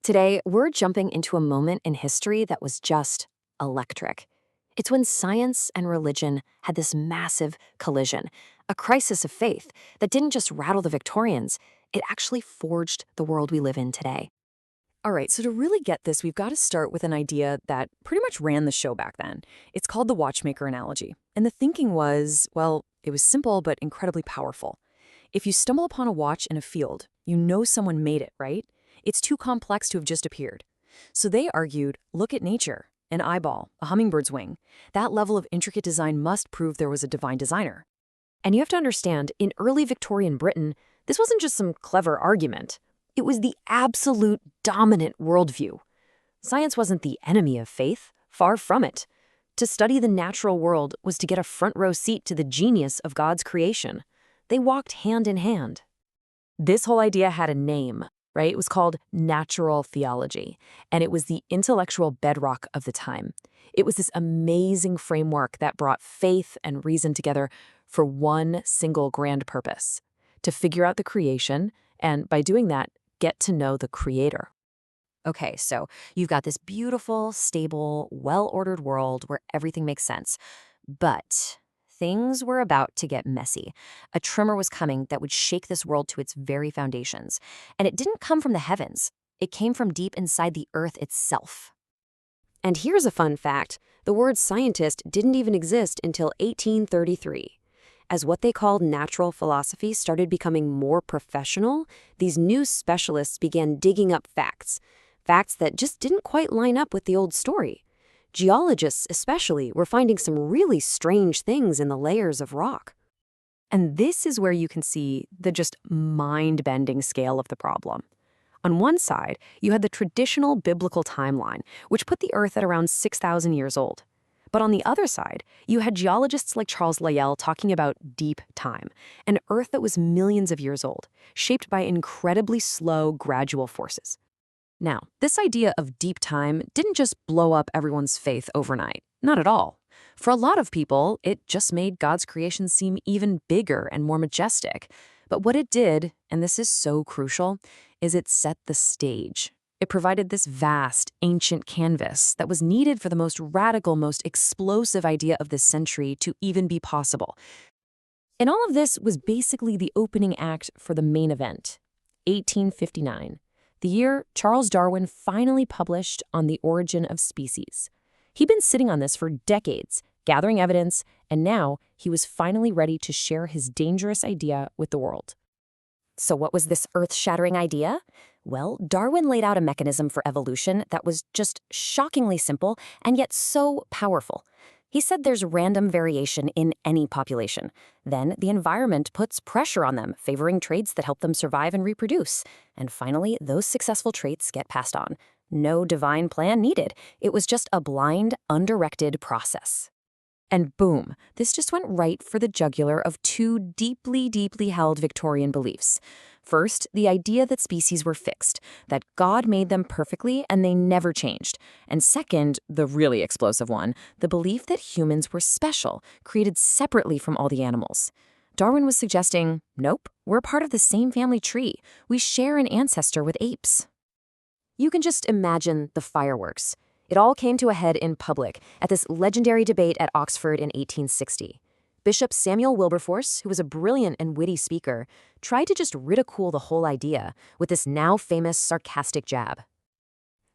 Today, we're jumping into a moment in history that was just electric. It's when science and religion had this massive collision, a crisis of faith that didn't just rattle the Victorians, it actually forged the world we live in today. All right, so to really get this, we've got to start with an idea that pretty much ran the show back then. It's called the watchmaker analogy. And the thinking was, well, it was simple but incredibly powerful. If you stumble upon a watch in a field, you know someone made it, right? It's too complex to have just appeared. So they argued, look at nature, an eyeball, a hummingbird's wing. That level of intricate design must prove there was a divine designer. And you have to understand, in early Victorian Britain, this wasn't just some clever argument. It was the absolute dominant worldview. Science wasn't the enemy of faith, far from it. To study the natural world was to get a front-row seat to the genius of God's creation. They walked hand in hand. This whole idea had a name, right? It was called natural theology, and it was the intellectual bedrock of the time. It was this amazing framework that brought faith and reason together for one single grand purpose: to figure out the creation, and by doing that, get to know the Creator. Okay, so you've got this beautiful, stable, well-ordered world where everything makes sense. But things were about to get messy. A tremor was coming that would shake this world to its very foundations. And it didn't come from the heavens. It came from deep inside the earth itself. And here's a fun fact. The word scientist didn't even exist until 1833. As what they called natural philosophy started becoming more professional, these new specialists began digging up facts that just didn't quite line up with the old story. Geologists, especially, were finding some really strange things in the layers of rock. And this is where you can see the just mind-bending scale of the problem. On one side, you had the traditional biblical timeline, which put the Earth at around 6,000 years old. But on the other side, you had geologists like Charles Lyell talking about deep time, an Earth that was millions of years old, shaped by incredibly slow, gradual forces. Now, this idea of deep time didn't just blow up everyone's faith overnight. Not at all. For a lot of people, it just made God's creation seem even bigger and more majestic. But what it did, and this is so crucial, is it set the stage. It provided this vast, ancient canvas that was needed for the most radical, most explosive idea of this century to even be possible. And all of this was basically the opening act for the main event, 1859, the year Charles Darwin finally published On the Origin of Species. He'd been sitting on this for decades, gathering evidence, and now he was finally ready to share his dangerous idea with the world. So what was this earth-shattering idea? Well, Darwin laid out a mechanism for evolution that was just shockingly simple and yet so powerful. He said there's random variation in any population. Then the environment puts pressure on them, favoring traits that help them survive and reproduce. And finally, those successful traits get passed on. No divine plan needed. It was just a blind, undirected process. And boom, this just went right for the jugular of two deeply, deeply held Victorian beliefs. First, the idea that species were fixed, that God made them perfectly and they never changed. And second, the really explosive one, the belief that humans were special, created separately from all the animals. Darwin was suggesting, nope, we're part of the same family tree. We share an ancestor with apes. You can just imagine the fireworks. It all came to a head in public at this legendary debate at Oxford in 1860. Bishop Samuel Wilberforce, who was a brilliant and witty speaker, tried to just ridicule the whole idea with this now famous sarcastic jab.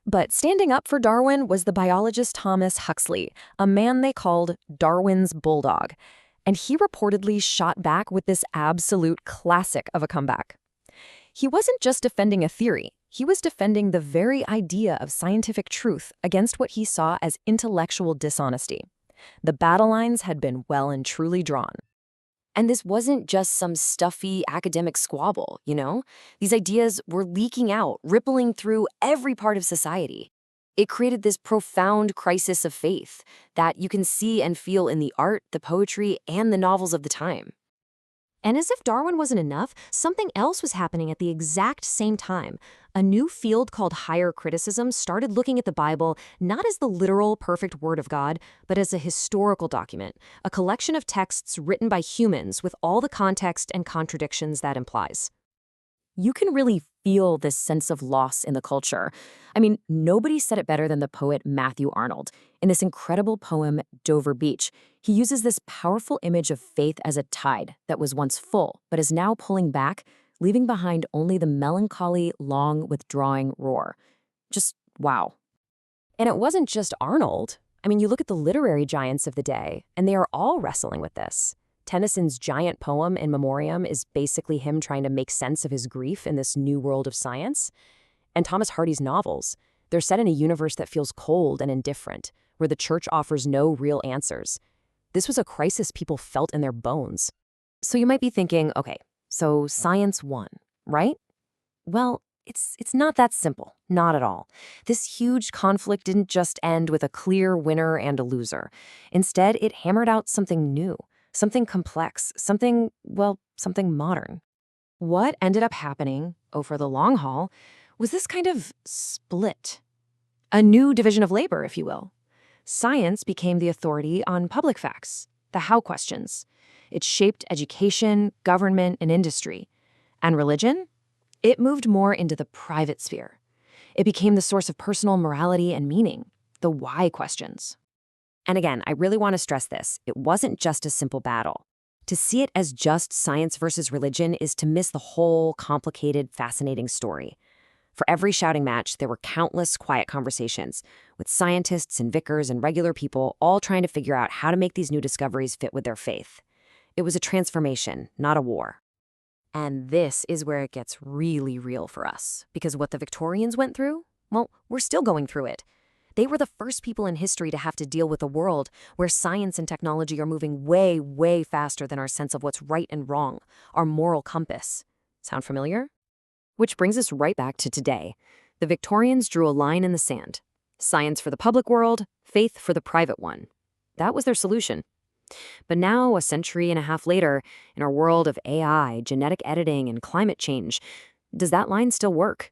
But standing up for Darwin was the biologist Thomas Huxley, a man they called Darwin's bulldog. And he reportedly shot back with this absolute classic of a comeback. He wasn't just defending a theory. He was defending the very idea of scientific truth against what he saw as intellectual dishonesty. The battle lines had been well and truly drawn. And this wasn't just some stuffy academic squabble, you know? These ideas were leaking out, rippling through every part of society. It created this profound crisis of faith that you can see and feel in the art, the poetry, and the novels of the time. And as if Darwin wasn't enough, something else was happening at the exact same time. A new field called higher criticism started looking at the Bible not as the literal, perfect word of God, but as a historical document, a collection of texts written by humans with all the context and contradictions that implies. You can really feel this sense of loss in the culture. I mean, nobody said it better than the poet Matthew Arnold. In this incredible poem, Dover Beach, he uses this powerful image of faith as a tide that was once full, but is now pulling back, leaving behind only the melancholy, long, withdrawing roar. Just wow. And it wasn't just Arnold. I mean, you look at the literary giants of the day, and they are all wrestling with this. Tennyson's giant poem, In Memoriam, is basically him trying to make sense of his grief in this new world of science. And Thomas Hardy's novels, they're set in a universe that feels cold and indifferent, where the church offers no real answers. This was a crisis people felt in their bones. So you might be thinking, okay, so science won, right? Well, it's not that simple, not at all. This huge conflict didn't just end with a clear winner and a loser. Instead, it hammered out something new, something complex, something modern. What ended up happening, for the long haul, was this kind of split. A new division of labor, if you will. Science became the authority on public facts, the how questions. It shaped education, government, and industry. And religion? It moved more into the private sphere. It became the source of personal morality and meaning, the why questions. And again, I really want to stress this. It wasn't just a simple battle. To see it as just science versus religion is to miss the whole complicated, fascinating story. For every shouting match, there were countless quiet conversations with scientists and vicars and regular people all trying to figure out how to make these new discoveries fit with their faith. It was a transformation, not a war. And this is where it gets really real for us, because what the Victorians went through, well, we're still going through it. They were the first people in history to have to deal with a world where science and technology are moving way, way faster than our sense of what's right and wrong, our moral compass. Sound familiar? Which brings us right back to today. The Victorians drew a line in the sand. Science for the public world, faith for the private one. That was their solution. But now, a century and a half later, in our world of AI, genetic editing, and climate change, does that line still work?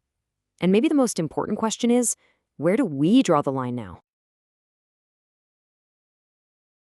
And maybe the most important question is, where do we draw the line now?